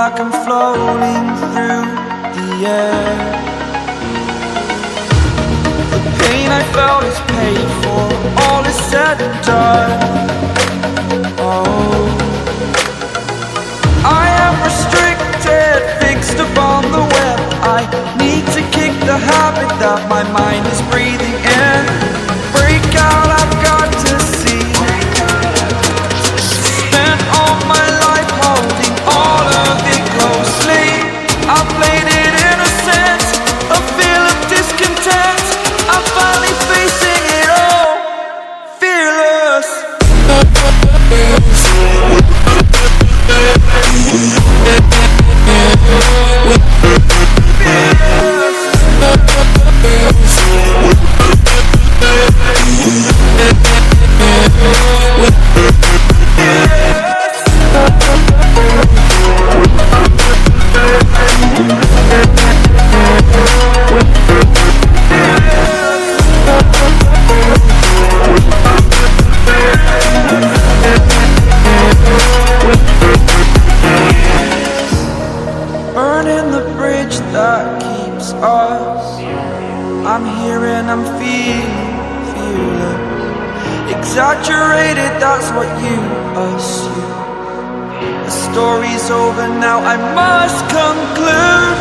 like I'm floating through the air. The pain I felt is paid for, all is said and done. Oh, I am restricted, fixed upon the web. I need to kick the habit that my mind is breathing in. Break out, I've got to see. Spent all my life holding all of it closely. I played it innocent, a feel of discontent. I'm finally facing it all, fearless. Burning the bridge that keeps us. I'm here and I'm feeling fearless. Exaggerated, that's what you assume. The story's over now, I must conclude.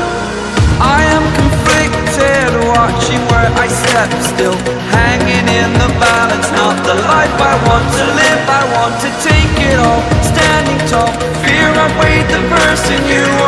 I am conflicted, watching where I step still, hanging in the balance. Not the life I want to live, I want to take it all. Standing tall, fear I weighed the person you are.